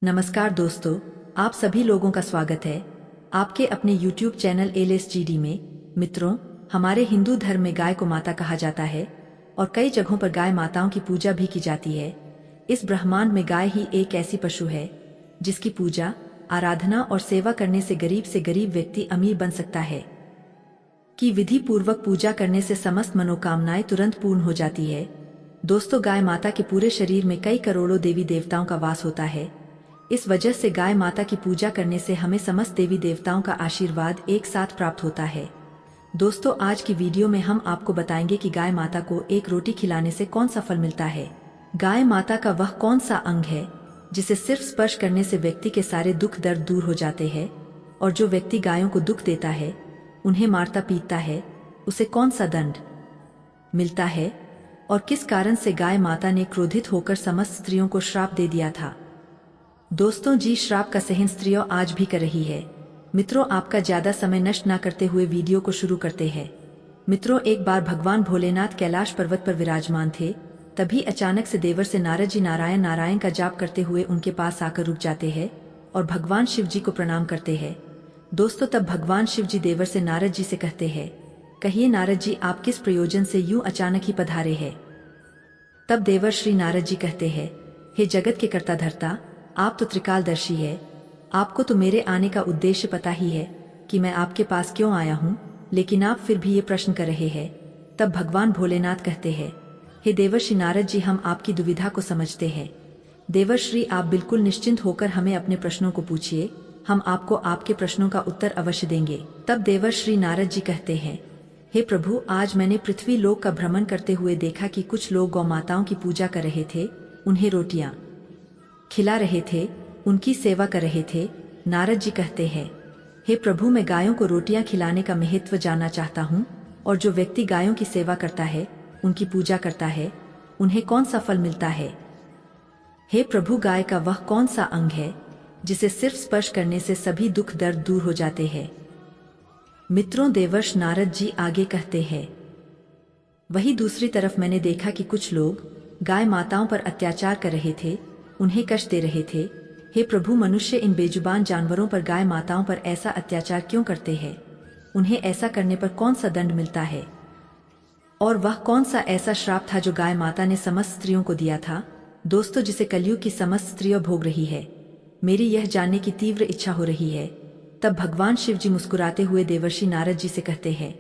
नमस्कार दोस्तों, आप सभी लोगों का स्वागत है आपके अपने YouTube चैनल LSGD में। मित्रों, हमारे हिंदू धर्म में गाय को माता कहा जाता है और कई जगहों पर गाय माताओं की पूजा भी की जाती है। इस ब्रह्मांड में गाय ही एक ऐसी पशु है जिसकी पूजा, आराधना और सेवा करने से गरीब व्यक्ति अमीर बन सकता है। कि विधि पूर्वक पूजा करने से समस्त मनोकामनाएं तुरंत पूर्ण हो जाती है। दोस्तों, गाय माता के पूरे शरीर में कई करोड़ों देवी देवताओं का वास होता है। इस वजह से गाय माता की पूजा करने से हमें समस्त देवी देवताओं का आशीर्वाद एक साथ प्राप्त होता है। दोस्तों, आज की वीडियो में हम आपको बताएंगे कि गाय माता को एक रोटी खिलाने से कौन सा फल मिलता है। गाय माता का वह कौन सा अंग है जिसे सिर्फ स्पर्श करने से व्यक्ति के सारे दुख दर्द दूर हो जाते हैं, और जो व्यक्ति गायों को दुख देता है, उन्हें मारता पीटता है, उसे कौन सा दंड मिलता है, और किस कारण से गाय माता ने क्रोधित होकर समस्त स्त्रियों को श्राप दे दिया था। दोस्तों जी, श्राप का सहन स्त्रियों आज भी कर रही है। मित्रों, आपका ज्यादा समय नष्ट ना करते हुए वीडियो को शुरू करते हैं। मित्रों, एक बार भगवान भोलेनाथ कैलाश पर्वत पर विराजमान थे। तभी अचानक से देवर से नारद जी नारायण नारायण का जाप करते हुए उनके पास आकर रुक जाते हैं और भगवान शिव जी को प्रणाम करते हैं। दोस्तों, तब भगवान शिव जी देवर से नारद जी से कहते हैं, कहिए नारद जी, आप किस प्रयोजन से यूं अचानक ही पधारे हैं। तब देवर श्री नारद जी कहते हैं, हे जगत के कर्ता धर्ता, आप तो त्रिकालदर्शी है। आपको तो मेरे आने का उद्देश्य पता ही है कि मैं आपके पास क्यों आया हूँ, लेकिन आप फिर भी ये प्रश्न कर रहे हैं। तब भगवान भोलेनाथ कहते हैं, हे देवर्षि नारद जी, हम आपकी दुविधा को समझते हैं। देवर्षि, आप बिल्कुल निश्चिंत होकर हमें अपने प्रश्नों को पूछिए, हम आपको आपके प्रश्नों का उत्तर अवश्य देंगे। तब देवर्षि नारद जी कहते हैं, हे प्रभु, आज मैंने पृथ्वी लोक का भ्रमण करते हुए देखा कि कुछ लोग गौ माताओं की पूजा कर रहे थे, उन्हें रोटियां खिला रहे थे, उनकी सेवा कर रहे थे। नारद जी कहते हैं, हे प्रभु, मैं गायों को रोटियां खिलाने का महत्व जानना चाहता हूँ, और जो व्यक्ति गायों की सेवा करता है, उनकी पूजा करता है, उन्हें कौन सा फल मिलता है। हे प्रभु, गाय का वह कौन सा अंग है जिसे सिर्फ स्पर्श करने से सभी दुख दर्द दूर हो जाते हैं। मित्रों, देवर्ष नारद जी आगे कहते हैं, वही दूसरी तरफ मैंने देखा कि कुछ लोग गाय माताओं पर अत्याचार कर रहे थे, उन्हें कष्ट दे रहे थे। हे प्रभु, मनुष्य इन बेजुबान जानवरों पर, गाय माताओं पर ऐसा अत्याचार क्यों करते हैं? उन्हें ऐसा करने पर कौन सा दंड मिलता है? और वह कौन सा ऐसा श्राप था जो गाय माता ने समस्त स्त्रियों को दिया था, दोस्तों, जिसे कलयुग की समस्त स्त्रियां भोग रही है। मेरी यह जानने की तीव्र इच्छा हो रही है। तब भगवान शिव जी मुस्कुराते हुए देवर्षि नारद जी से कहते हैं,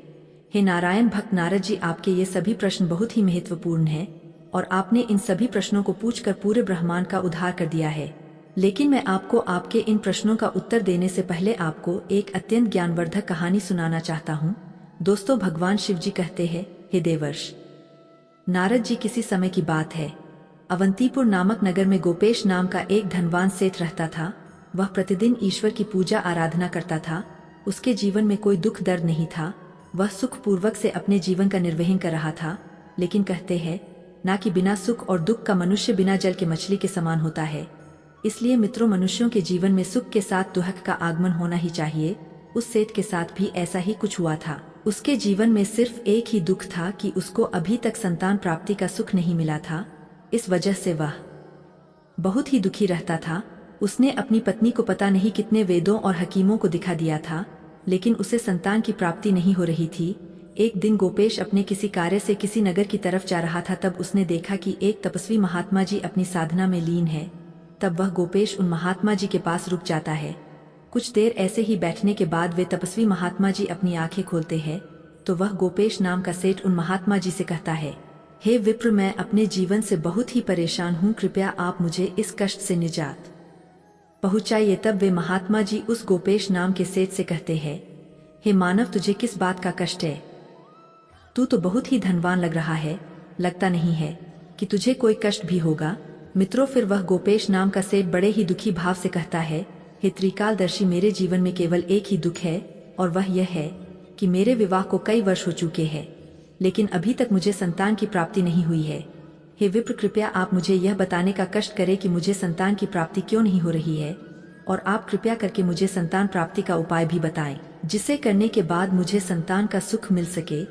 हे नारायण भक्त नारद जी, आपके ये सभी प्रश्न बहुत ही महत्वपूर्ण हैं, और आपने इन सभी प्रश्नों को पूछकर पूरे ब्रह्मांड का उद्धार कर दिया है। लेकिन मैं आपको आपके इन प्रश्नों का उत्तर देने से पहले आपको एक अत्यंत ज्ञानवर्धक कहानी सुनाना चाहता हूँ। दोस्तों, भगवान शिव जी कहते हैं, हे देवर्ष नारद जी, किसी समय की बात है। अवंतीपुर नामक नगर में गोपेश नाम का एक धनवान सेठ रहता था। वह प्रतिदिन ईश्वर की पूजा आराधना करता था। उसके जीवन में कोई दुख दर्द नहीं था। वह सुखपूर्वक से अपने जीवन का निर्वहन कर रहा था। लेकिन कहते हैं ना कि बिना सुख और दुख का मनुष्य बिना जल के मछली के समान होता है। इसलिए मित्रों, मनुष्यों के जीवन में सुख के साथ दुख का आगमन होना ही चाहिए। उस सेठ के साथ भी ऐसा ही कुछ हुआ था। उसके जीवन में सिर्फ एक ही दुख था कि उसको अभी तक संतान प्राप्ति का सुख नहीं मिला था। इस वजह से वह बहुत ही दुखी रहता था। उसने अपनी पत्नी को पता नहीं कितने वेदों और हकीमों को दिखा दिया था, लेकिन उसे संतान की प्राप्ति नहीं हो रही थी। एक दिन गोपेश अपने किसी कार्य से किसी नगर की तरफ जा रहा था। तब उसने देखा कि एक तपस्वी महात्मा जी अपनी साधना में लीन है। तब वह गोपेश उन महात्मा जी के पास रुक जाता है। कुछ देर ऐसे ही बैठने के बाद वे तपस्वी महात्मा जी अपनी आंखें खोलते हैं, तो वह गोपेश नाम का सेठ उन महात्मा जी से कहता है, हे विप्र, मैं अपने जीवन से बहुत ही परेशान हूँ, कृपया आप मुझे इस कष्ट से निजात पहुँचाइए। तब वे महात्मा जी उस गोपेश नाम के सेठ से कहते हैं, हे मानव, तुझे किस बात का कष्ट है? तू तो बहुत ही धनवान लग रहा है, लगता नहीं है कि तुझे कोई कष्ट भी होगा। मित्रों, फिर वह गोपेश नाम का सेठ बड़े ही दुखी भाव से कहता है, हे त्रिकालदर्शी, मेरे जीवन में केवल एक ही दुख है, और वह यह है कि मेरे विवाह को कई वर्ष हो चुके हैं, लेकिन अभी तक मुझे संतान की प्राप्ति नहीं हुई है। हे विप्र, कृपया आप मुझे यह बताने का कष्ट करें कि मुझे संतान की प्राप्ति क्यों नहीं हो रही है, और आप कृपया करके मुझे संतान प्राप्ति का उपाय भी बताएं, जिसे करने के बाद मुझे संतान का सुख मिल सके।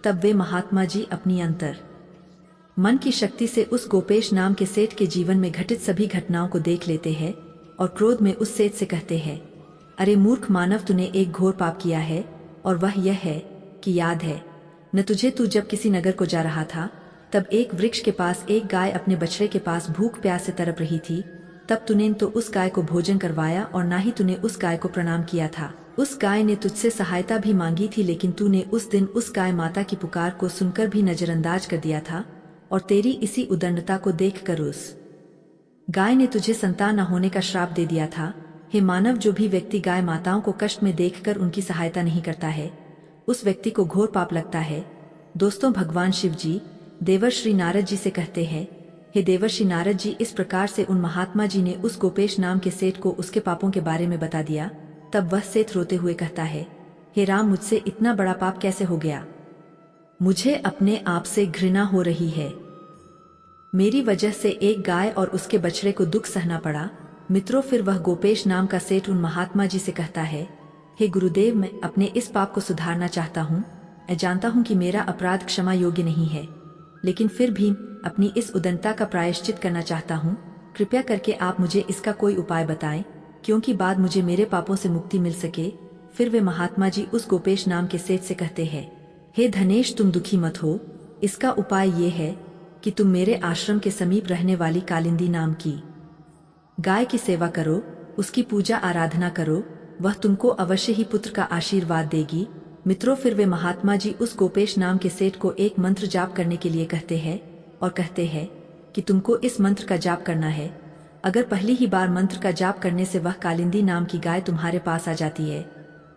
तब वे महात्मा जी अपनी अंतर मन की शक्ति से उस गोपेश नाम के सेठ के जीवन में घटित सभी घटनाओं को देख लेते हैं और क्रोध में उस सेठ से कहते हैं, अरे मूर्ख मानव, तूने एक घोर पाप किया है, और वह यह है कि याद है न तुझे, तू जब किसी नगर को जा रहा था तब एक वृक्ष के पास एक गाय अपने बछड़े के पास भूख प्यास से तड़प रही थी। तब तूने तो उस गाय को भोजन करवाया और ना ही तूने उस गाय को प्रणाम किया था। उस गाय ने तुझसे सहायता भी मांगी थी, लेकिन तूने उस दिन उस गाय माता की पुकार को सुनकर भी नजरअंदाज कर दिया था। और तेरी इसी उदंडता को देखकर उस गाय ने तुझे संतान न होने का श्राप दे दिया था। हे मानव, जो भी व्यक्ति गाय माताओं को कष्ट में देखकर उनकी सहायता नहीं करता है, उस व्यक्ति को घोर पाप लगता है। दोस्तों, भगवान शिव जी देवर्षि नारद जी से कहते हैं, हे देवर्षि नारद जी, इस प्रकार से उन महात्मा जी ने उस गोपेश नाम के सेठ को उसके पापों के बारे में बता दिया। तब वह सेठ रोते हुए कहता है, हे राम, मुझसे इतना बड़ा पाप कैसे हो गया? मुझे अपने आप से घृणा हो रही है। मेरी वजह से एक गाय और उसके बछड़े को दुख सहना पड़ा। मित्रों, फिर वह गोपेश नाम का सेठ उन महात्मा जी से कहता है, हे गुरुदेव, मैं अपने इस पाप को सुधारना चाहता हूँ। मैं जानता हूँ कि मेरा अपराध क्षमा योग्य नहीं है, लेकिन फिर भी अपनी इस उदंडता का प्रायश्चित करना चाहता हूँ। कृपया करके आप मुझे इसका कोई उपाय बताएं, क्योंकि बाद मुझे मेरे पापों से मुक्ति मिल सके। फिर वे महात्मा जी उस गोपेश नाम के सेठ से कहते हैं, हे धनेश, तुम दुखी मत हो। इसका उपाय ये है कि तुम मेरे आश्रम के समीप रहने वाली कालिंदी नाम की गाय की सेवा करो, उसकी पूजा आराधना करो, वह तुमको अवश्य ही पुत्र का आशीर्वाद देगी। मित्रों, फिर वे महात्मा जी उस गोपेश नाम के सेठ को एक मंत्र जाप करने के लिए कहते हैं और कहते हैं कि तुमको इस मंत्र का जाप करना है। अगर पहली ही बार मंत्र का जाप करने से वह कालिंदी नाम की गाय तुम्हारे पास आ जाती है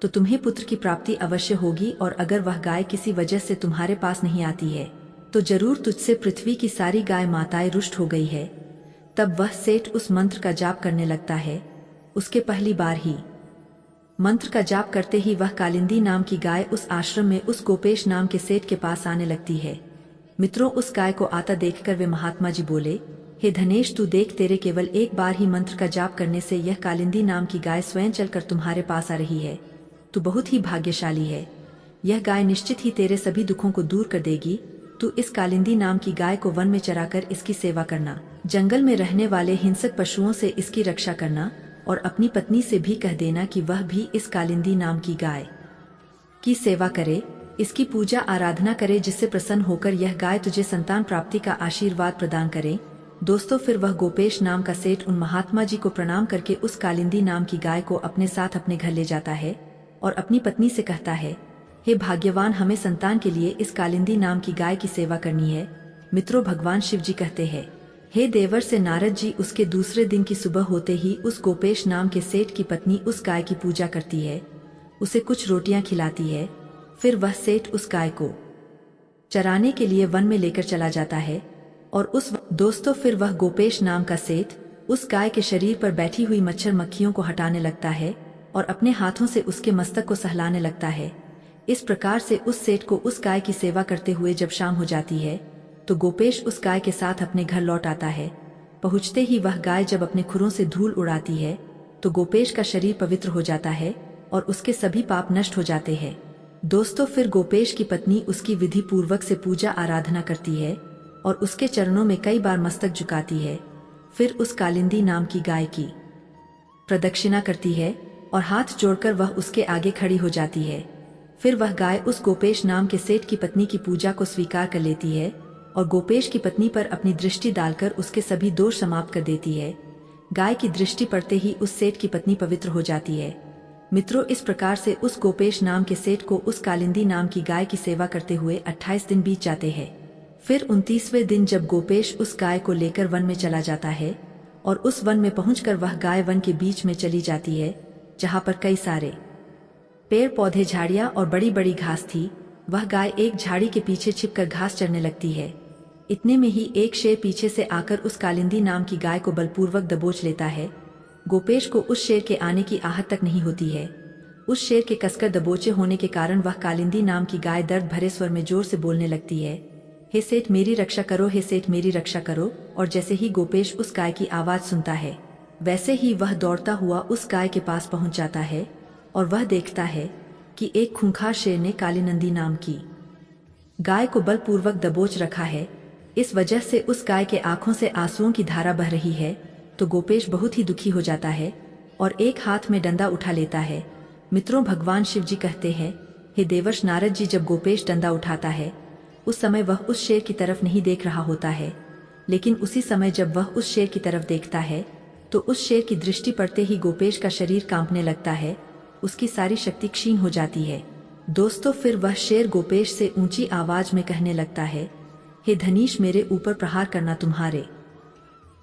तो तुम्हें पुत्र की प्राप्ति अवश्य होगी, और अगर वह गाय किसी वजह से तुम्हारे पास नहीं आती है तो जरूर तुझसे पृथ्वी की सारी गाय माताएं रुष्ट हो गई है। तब वह सेठ उस मंत्र का जाप करने लगता है। उसके पहली बार ही मंत्र का जाप करते ही वह कालिंदी नाम की गाय उस आश्रम में उस गोपेश नाम के सेठ के पास आने लगती है। मित्रों, उस गाय को आता देखकर वे महात्मा जी बोले, हे धनेश, तू देख, तेरे केवल एक बार ही मंत्र का जाप करने से यह कालिंदी नाम की गाय स्वयं चलकर तुम्हारे पास आ रही है। तू बहुत ही भाग्यशाली है। यह गाय निश्चित ही तेरे सभी दुखों को दूर कर देगी। तू इस कालिंदी नाम की गाय को वन में चराकर इसकी सेवा करना, जंगल में रहने वाले हिंसक पशुओं से इसकी रक्षा करना, और अपनी पत्नी से भी कह देना कि वह भी इस कालिंदी नाम की गाय की सेवा करे, इसकी पूजा आराधना करे, जिससे प्रसन्न होकर यह गाय तुझे संतान प्राप्ति का आशीर्वाद प्रदान करे। दोस्तों, फिर वह गोपेश नाम का सेठ उन महात्मा जी को प्रणाम करके उस कालिंदी नाम की गाय को अपने साथ अपने घर ले जाता है और अपनी पत्नी से कहता है, हे भाग्यवान, हमें संतान के लिए इस कालिंदी नाम की गाय की सेवा करनी है। मित्रों, भगवान शिव जी कहते हैं, हे देवर से नारद जी, उसके दूसरे दिन की सुबह होते ही उस गोपेश नाम के सेठ की पत्नी उस गाय की पूजा करती है, उसे कुछ रोटियां खिलाती है। फिर वह सेठ उस गाय को चराने के लिए वन में लेकर चला जाता है और दोस्तों, फिर वह गोपेश नाम का सेठ उस गाय के शरीर पर बैठी हुई मच्छर मक्खियों को हटाने लगता है और अपने हाथों से उसके मस्तक को सहलाने लगता है। इस प्रकार से उस सेठ को उस गाय की सेवा करते हुए जब शाम हो जाती है तो गोपेश उस गाय के साथ अपने घर लौट आता है। पहुंचते ही वह गाय जब अपने खुरों से धूल उड़ाती है तो गोपेश का शरीर पवित्र हो जाता है और उसके सभी पाप नष्ट हो जाते हैं। दोस्तों, फिर गोपेश की पत्नी उसकी विधि पूर्वक से पूजा आराधना करती है और उसके चरणों में कई बार मस्तक झुकाती है। फिर उस कालिंदी नाम की गाय की प्रदक्षिणा करती है और हाथ जोड़कर वह उसके आगे खड़ी हो जाती है। फिर वह गाय उस गोपेश नाम के सेठ की पत्नी की पूजा को स्वीकार कर लेती है और गोपेश की पत्नी पर अपनी दृष्टि डालकर उसके सभी दोष समाप्त कर देती है। गाय की दृष्टि पड़ते ही उस सेठ की पत्नी पवित्र हो जाती है। मित्रों, इस प्रकार से उस गोपेश नाम के सेठ को उस कालिंदी नाम की गाय की सेवा करते हुए 28 दिन बीत जाते हैं। फिर 29वें दिन जब गोपेश उस गाय को लेकर वन में चला जाता है और उस वन में पहुंचकर वह गाय वन के बीच में चली जाती है, जहां पर कई सारे पेड़ पौधे, झाड़ियां और बड़ी बड़ी घास थी। वह गाय एक झाड़ी के पीछे छिपकर घास चरने लगती है। इतने में ही एक शेर पीछे से आकर उस कालिंदी नाम की गाय को बलपूर्वक दबोच लेता है। गोपेश को उस शेर के आने की आहट तक नहीं होती है। उस शेर के कसकर दबोचे होने के कारण वह कालिंदी नाम की गाय दर्द भरे स्वर में जोर से बोलने लगती है, हे सेठ मेरी रक्षा करो, हे सेठ मेरी रक्षा करो। और जैसे ही गोपेश उस गाय की आवाज सुनता है वैसे ही वह दौड़ता हुआ उस गाय के पास पहुंच जाता है और वह देखता है कि एक खूंखार शेर ने कालिनंदी नाम की गाय को बलपूर्वक दबोच रखा है। इस वजह से उस गाय के आंखों से आंसुओं की धारा बह रही है तो गोपेश बहुत ही दुखी हो जाता है और एक हाथ में डंडा उठा लेता है। मित्रों, भगवान शिव जी कहते हैं, हे देवर्ष नारद जी, जब गोपेश डंडा उठाता है उस समय वह उस शेर की तरफ नहीं देख रहा होता है, लेकिन उसी समय जब वह उस शेर की तरफ देखता है तो उस शेर की दृष्टि पड़ते ही गोपेश का शरीर कांपने लगता है, उसकी सारी शक्ति क्षीण हो जाती है। दोस्तों, फिर वह शेर गोपेश से ऊंची आवाज में कहने लगता है, हे धनीश, मेरे ऊपर प्रहार करना तुम्हारे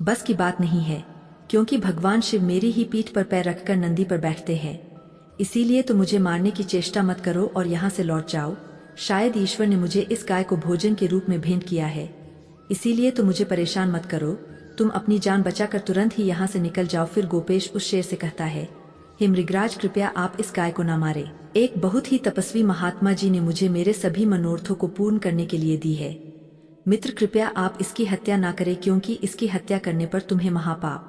बस की बात नहीं है, क्योंकि भगवान शिव मेरी ही पीठ पर पैर रखकर नंदी पर बैठते हैं। इसीलिए तो मुझे मारने की चेष्टा मत करो और यहाँ से लौट जाओ। शायद ईश्वर ने मुझे इस गाय को भोजन के रूप में भेंट किया है, इसीलिए तो मुझे परेशान मत करो। तुम अपनी जान बचाकर तुरंत ही यहाँ से निकल जाओ। फिर गोपेश उस शेर से कहता है, हे मृगराज, कृपया आप इस गाय को न मारे। एक बहुत ही तपस्वी महात्मा जी ने मुझे मेरे सभी मनोरथों को पूर्ण करने के लिए दी है। मित्र, कृपया आप इसकी हत्या ना करें, क्योंकि इसकी हत्या करने पर तुम्हें महापाप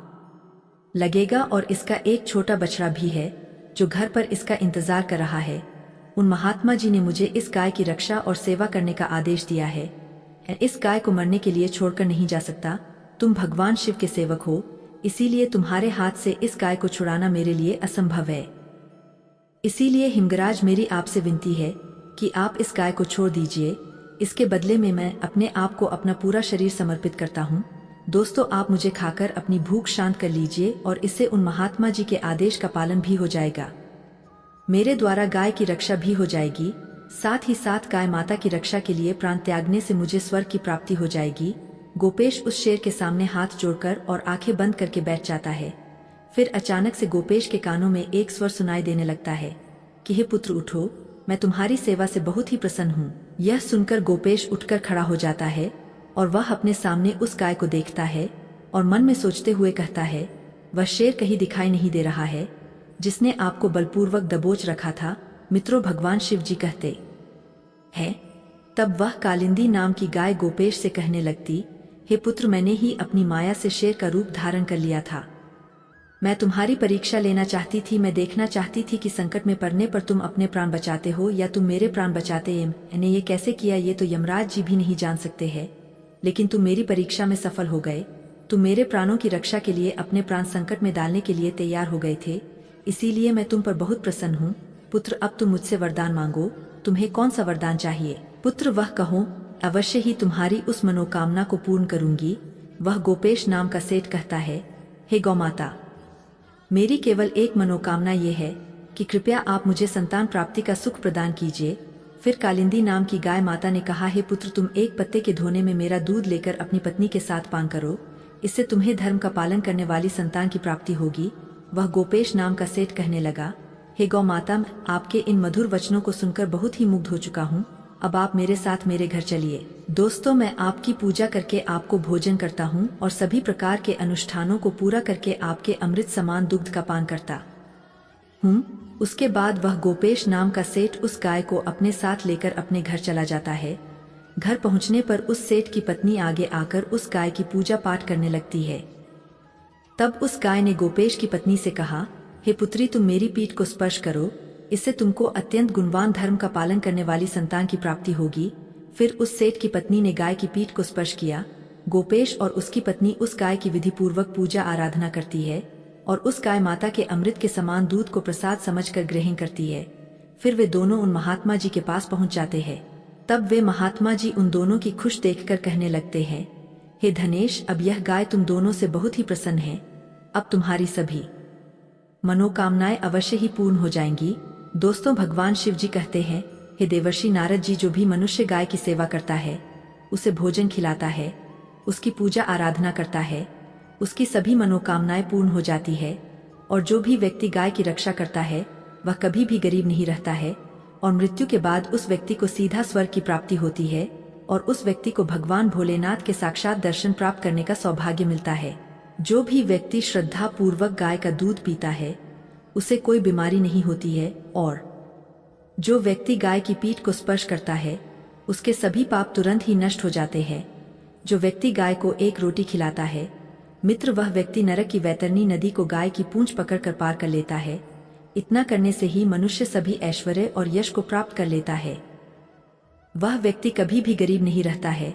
लगेगा और इसका एक छोटा बछड़ा भी है जो घर पर इसका इंतजार कर रहा है। उन महात्मा जी ने मुझे इस गाय की रक्षा और सेवा करने का आदेश दिया है। इस गाय को मरने के लिए छोड़कर नहीं जा सकता। तुम भगवान शिव के सेवक हो, इसीलिए तुम्हारे हाथ से इस गाय को छुड़ाना मेरे लिए असंभव है। इसीलिए हिमगराज, मेरी आपसे विनती है कि आप इस गाय को छोड़ दीजिए। इसके बदले में मैं अपने आप को, अपना पूरा शरीर समर्पित करता हूँ। दोस्तों, आप मुझे खाकर अपनी भूख शांत कर लीजिए और इससे उन महात्मा जी के आदेश का पालन भी हो जाएगा। मेरे द्वारा गाय की रक्षा भी हो जाएगी, साथ ही साथ गाय माता की रक्षा के लिए प्राण त्यागने से मुझे स्वर्ग की प्राप्ति हो जाएगी। गोपेश उस शेर के सामने हाथ जोड़कर और आंखें बंद करके बैठ जाता है। फिर अचानक से गोपेश के कानों में एक स्वर सुनाई देने लगता है कि हे पुत्र, उठो, मैं तुम्हारी सेवा से बहुत ही प्रसन्न हूँ। यह सुनकर गोपेश उठकर खड़ा हो जाता है और वह अपने सामने उस गाय को देखता है और मन में सोचते हुए कहता है, वह शेर कहीं दिखाई नहीं दे रहा है जिसने आपको बलपूर्वक दबोच रखा था। मित्रों, भगवान शिव जी कहते हैं, तब वह कालिंदी नाम की गाय गोपेश से कहने लगती, हे पुत्र, मैंने ही अपनी माया से शेर का रूप धारण कर लिया था। मैं तुम्हारी परीक्षा लेना चाहती थी। मैं देखना चाहती थी कि संकट में पड़ने पर तुम अपने प्राण बचाते हो या तुम मेरे प्राण बचाते। मैंने ये कैसे किया ये तो यमराज जी भी नहीं जान सकते हैं, लेकिन तुम मेरी परीक्षा में सफल हो गए। तुम मेरे प्राणों की रक्षा के लिए अपने प्राण संकट में डालने के लिए तैयार हो गए थे, इसीलिए मैं तुम पर बहुत प्रसन्न हूँ। पुत्र, अब तुम मुझसे वरदान मांगो। तुम्हें कौन सा वरदान चाहिए? पुत्र, वह कहो, अवश्य ही तुम्हारी उस मनोकामना को पूर्ण करूंगी। वह गोपेश नाम का सेठ कहता है, हे गौमाता, मेरी केवल एक मनोकामना ये है कि कृपया आप मुझे संतान प्राप्ति का सुख प्रदान कीजिए। फिर कालिंदी नाम की गाय माता ने कहा, हे पुत्र, तुम एक पत्ते के धोने में मेरा दूध लेकर अपनी पत्नी के साथ पान करो, इससे तुम्हें धर्म का पालन करने वाली संतान की प्राप्ति होगी। वह गोपेश नाम का सेठ कहने लगा, हे गौ माता, आपके इन मधुर वचनों को सुनकर बहुत ही मुग्ध हो चुका हूँ। अब आप मेरे साथ मेरे घर चलिए। दोस्तों, मैं आपकी पूजा करके आपको भोजन करता हूँ और सभी प्रकार के अनुष्ठानों को पूरा करके आपके अमृत समान दुग्ध का पान करता हूँ। उसके बाद वह गोपेश नाम का सेठ उस गाय को अपने साथ लेकर अपने घर चला जाता है। घर पहुँचने पर उस सेठ की पत्नी आगे आकर उस गाय की पूजा पाठ करने लगती है। तब उस गाय ने गोपेश की पत्नी से कहा, हे पुत्री, तुम मेरी पीठ को स्पर्श करो, इससे तुमको अत्यंत गुणवान धर्म का पालन करने वाली संतान की प्राप्ति होगी। फिर उस सेठ की पत्नी ने गाय की पीठ को स्पर्श किया। गोपेश और उसकी पत्नी उस गाय की विधि पूर्वक पूजा आराधना करती है और उस गाय माता के अमृत के समान दूध को प्रसाद समझकर ग्रहण करती है। फिर वे दोनों उन महात्मा जी के पास पहुंच जाते हैं। तब वे महात्मा जी उन दोनों की खुश देखकर कहने लगते हैं, हे धनेश, अब यह गाय तुम दोनों से बहुत ही प्रसन्न है। अब तुम्हारी सभी मनोकामनाएं अवश्य ही पूर्ण हो जाएंगी। दोस्तों, भगवान शिव जी कहते हैं, हे देवर्षि नारद जी, जो भी मनुष्य गाय की सेवा करता है, उसे भोजन खिलाता है, उसकी पूजा आराधना करता है, उसकी सभी मनोकामनाएं पूर्ण हो जाती है। और जो भी व्यक्ति गाय की रक्षा करता है वह कभी भी गरीब नहीं रहता है और मृत्यु के बाद उस व्यक्ति को सीधा स्वर्ग की प्राप्ति होती है और उस व्यक्ति को भगवान भोलेनाथ के साक्षात दर्शन प्राप्त करने का सौभाग्य मिलता है। जो भी व्यक्ति श्रद्धा पूर्वक गाय का दूध पीता है उसे कोई बीमारी नहीं होती है और जो व्यक्ति गाय की पीठ को स्पर्श करता है उसके सभी पाप तुरंत ही नष्ट हो जाते हैं। जो व्यक्ति गाय को एक रोटी खिलाता है मित्र, वह व्यक्ति नरक की वैतरणी नदी को गाय की पूंछ पकड़कर पार कर लेता है। इतना करने से ही मनुष्य सभी ऐश्वर्य और यश को प्राप्त कर लेता है। वह व्यक्ति कभी भी गरीब नहीं रहता है।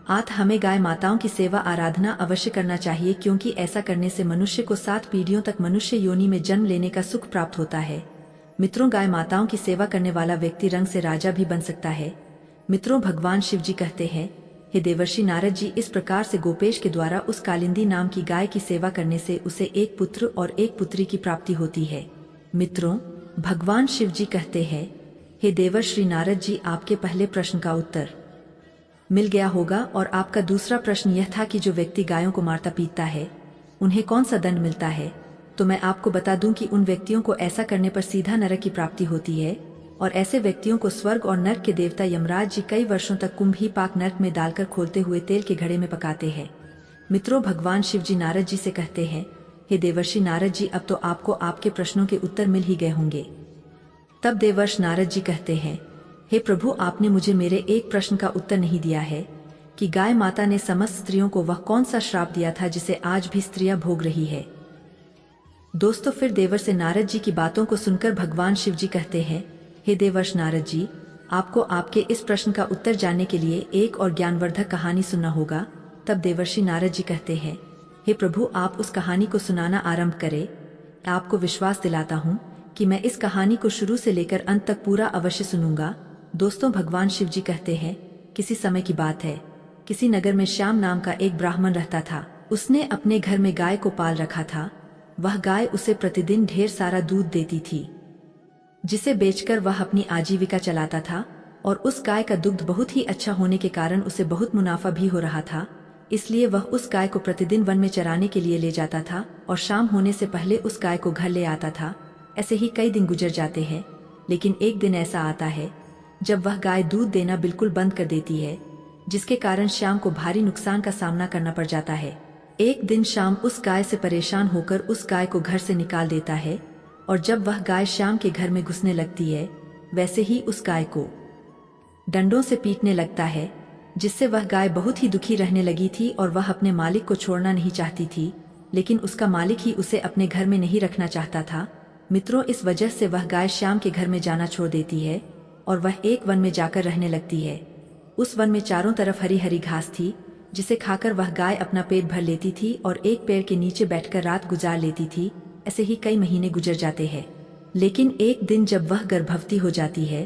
हमें गाय माताओं की सेवा आराधना अवश्य करना चाहिए, क्योंकि ऐसा करने से मनुष्य को 7 पीढ़ियों तक मनुष्य योनि में जन्म लेने का सुख प्राप्त होता है। मित्रों, गाय माताओं की सेवा करने वाला व्यक्ति रंग से राजा भी बन सकता है। मित्रों, भगवान शिव जी कहते हैं, हे देवर्षि नारद जी, इस प्रकार से गोपेश के द्वारा उस कालिंदी नाम की गाय की सेवा करने से उसे एक पुत्र और एक पुत्री की प्राप्ति होती है। मित्रों, भगवान शिव जी कहते हैं, हे देवर्षि नारद जी, आपके पहले प्रश्न का उत्तर मिल गया होगा, और आपका दूसरा प्रश्न यह था कि जो व्यक्ति गायों को मारता पीटता है उन्हें कौन सा दंड मिलता है। तो मैं आपको बता दूं कि उन व्यक्तियों को ऐसा करने पर सीधा नरक की प्राप्ति होती है, और ऐसे व्यक्तियों को स्वर्ग और नरक के देवता यमराज जी कई वर्षों तक कुंभ ही पाक नरक में डालकर खोलते हुए तेल के घड़े में पकाते हैं। मित्रों, भगवान शिव जी नारद जी से कहते हैं, हे देवर्षि नारद जी, अब तो आपको आपके प्रश्नों के उत्तर मिल ही गए होंगे। तब देवर्ष नारद जी कहते हैं, हे प्रभु, आपने मुझे मेरे एक प्रश्न का उत्तर नहीं दिया है कि गाय माता ने समस्त स्त्रियों को वह कौन सा श्राप दिया था जिसे आज भी स्त्रियां भोग रही है। दोस्तों, फिर देवर्ष से नारद जी की बातों को सुनकर भगवान शिव जी कहते हैं, हे देवर्ष नारद जी, आपको आपके इस प्रश्न का उत्तर जानने के लिए एक और ज्ञानवर्धक कहानी सुनना होगा। तब देवर्षि नारद जी कहते हैं, हे प्रभु, आप उस कहानी को सुनाना आरंभ करें। आपको विश्वास दिलाता हूँ कि मैं इस कहानी को शुरू से लेकर अंत तक पूरा अवश्य सुनूंगा। दोस्तों, भगवान शिव जी कहते हैं, किसी समय की बात है, किसी नगर में श्याम नाम का एक ब्राह्मण रहता था। उसने अपने घर में गाय को पाल रखा था। वह गाय उसे प्रतिदिन ढेर सारा दूध देती थी, जिसे बेचकर वह अपनी आजीविका चलाता था, और उस गाय का दुग्ध बहुत ही अच्छा होने के कारण उसे बहुत मुनाफा भी हो रहा था। इसलिए वह उस गाय को प्रतिदिन वन में चराने के लिए ले जाता था, और शाम होने से पहले उस गाय को घर ले आता था। ऐसे ही कई दिन गुजर जाते हैं, लेकिन एक दिन ऐसा आता है जब वह गाय दूध देना बिल्कुल बंद कर देती है, जिसके कारण श्याम को भारी नुकसान का सामना करना पड़ जाता है। एक दिन श्याम उस गाय से परेशान होकर उस गाय को घर से निकाल देता है, और जब वह गाय श्याम के घर में घुसने लगती है, वैसे ही उस गाय को डंडों से पीटने लगता है, जिससे वह गाय बहुत ही दुखी रहने लगी थी और वह अपने मालिक को छोड़ना नहीं चाहती थी, लेकिन उसका मालिक ही उसे अपने घर में नहीं रखना चाहता था। मित्रों, इस वजह से वह गाय श्याम के घर में जाना छोड़ देती है और वह एक वन में जाकर रहने लगती है। उस वन में चारों तरफ हरी हरी घास थी, जिसे खाकर वह गाय अपना पेट भर लेती थी और एक पेड़ के नीचे बैठकर रात गुजार लेती थी। ऐसे ही कई महीने गुजर जाते हैं, लेकिन एक दिन जब वह गर्भवती हो जाती है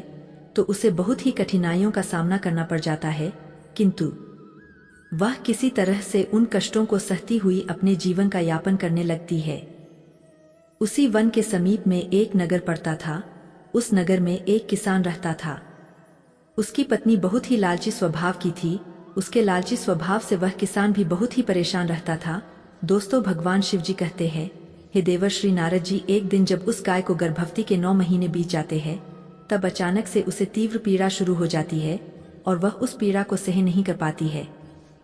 तो उसे बहुत ही कठिनाइयों का सामना करना पड़ जाता है, किंतु वह किसी तरह से उन कष्टों को सहती हुई अपने जीवन का यापन करने लगती है। उसी वन के समीप में एक नगर पड़ता था। उस नगर में एक किसान रहता था। उसकी पत्नी बहुत ही लालची स्वभाव की थी। उसके लालची स्वभाव से वह किसान भी बहुत ही परेशान रहता था। दोस्तों, भगवान शिव जी कहते हैं, हे देवर्षि नारद जी, एक दिन जब उस गाय को गर्भवती के 9 महीने बीत जाते हैं, तब अचानक से उसे तीव्र पीड़ा शुरू हो जाती है और वह उस पीड़ा को सहन नहीं कर पाती है।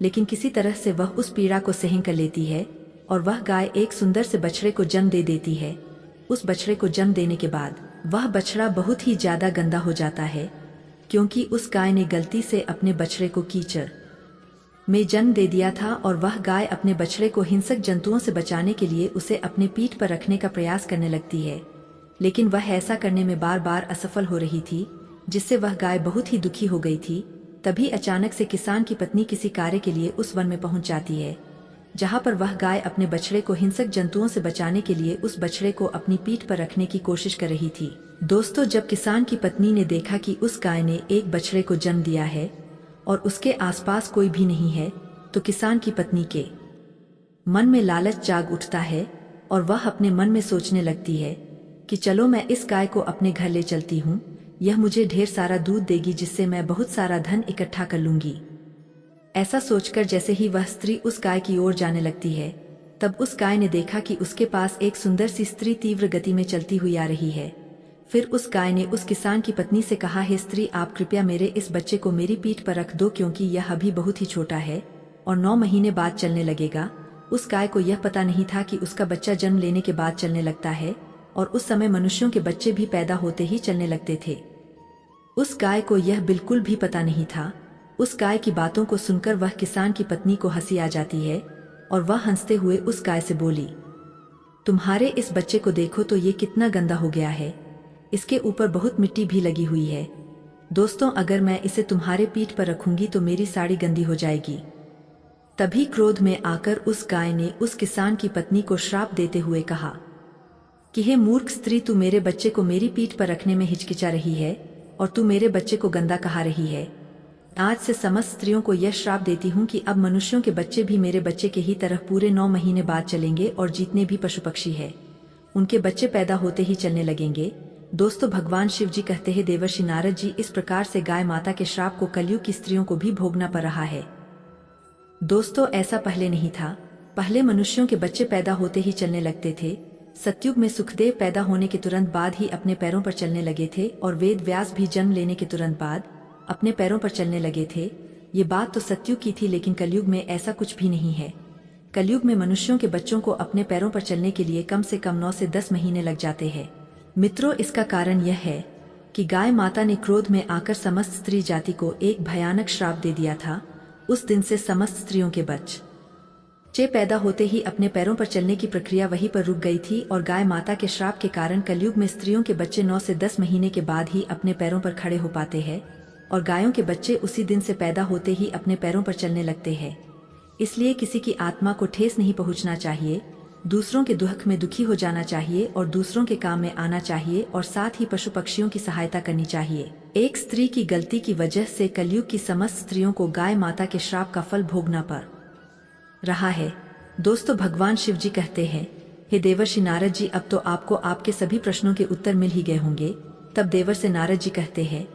लेकिन किसी तरह से वह उस पीड़ा को सहन कर लेती है और वह गाय एक सुंदर से बछड़े को जन्म दे देती है। उस बछड़े को जन्म देने के बाद वह बछड़ा बहुत ही ज्यादा गंदा हो जाता है, क्योंकि उस गाय ने गलती से अपने बछड़े को कीचड़ में जन्म दे दिया था और वह गाय अपने बछड़े को हिंसक जंतुओं से बचाने के लिए उसे अपने पीठ पर रखने का प्रयास करने लगती है, लेकिन वह ऐसा करने में बार बार असफल हो रही थी, जिससे वह गाय बहुत ही दुखी हो गई थी। तभी अचानक से किसान की पत्नी किसी कार्य के लिए उस वन में पहुंच जाती है, जहां पर वह गाय अपने बछड़े को हिंसक जंतुओं से बचाने के लिए उस बछड़े को अपनी पीठ पर रखने की कोशिश कर रही थी। दोस्तों, जब किसान की पत्नी ने देखा कि उस गाय ने एक बछड़े को जन्म दिया है और उसके आसपास कोई भी नहीं है, तो किसान की पत्नी के मन में लालच जाग उठता है और वह अपने मन में सोचने लगती है कि चलो मैं इस गाय को अपने घर ले चलती हूँ, यह मुझे ढेर सारा दूध देगी, जिससे मैं बहुत सारा धन इकट्ठा कर लूंगी। ऐसा सोचकर जैसे ही वह स्त्री उस गाय की ओर जाने लगती है, तब उस गाय ने देखा कि उसके पास एक सुंदर सी स्त्री तीव्र गति में चलती हुई आ रही है। फिर उस गाय ने उस किसान की पत्नी से कहा, हे स्त्री, आप कृपया मेरे इस बच्चे को मेरी पीठ पर रख दो, क्योंकि यह अभी बहुत ही छोटा है और 9 महीने बाद चलने लगेगा। उस गाय को यह पता नहीं था कि उसका बच्चा जन्म लेने के बाद चलने लगता है, और उस समय मनुष्यों के बच्चे भी पैदा होते ही चलने लगते थे। उस गाय को यह बिल्कुल भी पता नहीं था। उस गाय की बातों को सुनकर वह किसान की पत्नी को हंसी आ जाती है और वह हंसते हुए उस गाय से बोली, तुम्हारे इस बच्चे को देखो तो ये कितना गंदा हो गया है, इसके ऊपर बहुत मिट्टी भी लगी हुई है। दोस्तों, अगर मैं इसे तुम्हारे पीठ पर रखूंगी तो मेरी साड़ी गंदी हो जाएगी। तभी क्रोध में आकर उस गाय ने उस किसान की पत्नी को श्राप देते हुए कहा कि हे मूर्ख स्त्री, तू मेरे बच्चे को मेरी पीठ पर रखने में हिचकिचा रही है और तू मेरे बच्चे को गंदा कहा रही है। आज से समस्त स्त्रियों को यह श्राप देती हूँ कि अब मनुष्यों के बच्चे भी मेरे बच्चे के ही तरह पूरे 9 महीने बाद चलेंगे और जितने भी पशु पक्षी है उनके बच्चे पैदा होते ही चलने लगेंगे। दोस्तों, भगवान शिव जी कहते हैं देवर्षि नारद जी, इस प्रकार से गाय माता के श्राप को कलयुग की स्त्रियों को भी भोगना पड़ रहा है। दोस्तों, ऐसा पहले नहीं था। पहले मनुष्यों के बच्चे पैदा होते ही चलने लगते थे। सतयुग में सुखदेव पैदा होने के तुरंत बाद ही अपने पैरों पर चलने लगे थे और वेद व्यास भी जन्म लेने के तुरंत बाद अपने पैरों पर चलने लगे थे। ये बात तो सतयुग की थी, लेकिन कलयुग में ऐसा कुछ भी नहीं है। कलयुग में मनुष्यों के बच्चों को अपने पैरों पर चलने के लिए कम से कम 9 से 10 महीने लग जाते हैं। मित्रों, इसका कारण यह है कि गाय माता ने क्रोध में आकर समस्त स्त्री जाति को एक भयानक श्राप दे दिया था। उस दिन से समस्त स्त्रियों के बच्चे पैदा होते ही अपने पैरों पर चलने की प्रक्रिया वहीं पर रुक गई थी और गाय माता के श्राप के कारण कलयुग में स्त्रियों के बच्चे 9 से 10 महीने के बाद ही अपने पैरों पर खड़े हो पाते हैं और गायों के बच्चे उसी दिन से पैदा होते ही अपने पैरों पर चलने लगते हैं। इसलिए किसी की आत्मा को ठेस नहीं पहुंचना चाहिए, दूसरों के दुख में दुखी हो जाना चाहिए और दूसरों के काम में आना चाहिए और साथ ही पशु पक्षियों की सहायता करनी चाहिए। एक स्त्री की गलती की वजह से कलयुग की समस्त स्त्रियों को गाय माता के श्राप का फल भोगना पड़ रहा है। दोस्तों, भगवान शिव जी कहते हैं, हे देवर्षि नारद जी, अब तो आपको आपके सभी प्रश्नों के उत्तर मिल ही गए होंगे। तब देवर से नारद जी कहते हैं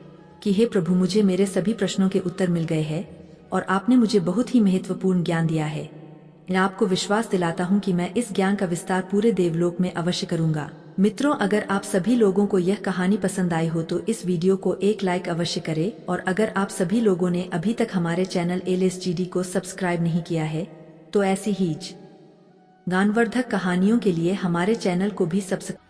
कि हे प्रभु, मुझे मेरे सभी प्रश्नों के उत्तर मिल गए हैं और आपने मुझे बहुत ही महत्वपूर्ण ज्ञान दिया है। मैं आपको विश्वास दिलाता हूँ कि मैं इस ज्ञान का विस्तार पूरे देवलोक में अवश्य करूंगा। मित्रों, अगर आप सभी लोगों को यह कहानी पसंद आई हो तो इस वीडियो को एक लाइक अवश्य करें और अगर आप सभी लोगों ने अभी तक हमारे चैनल LSGD को सब्सक्राइब नहीं किया है तो ऐसी ही ज्ञानवर्धक कहानियों के लिए हमारे चैनल को भी सब्सक्राइब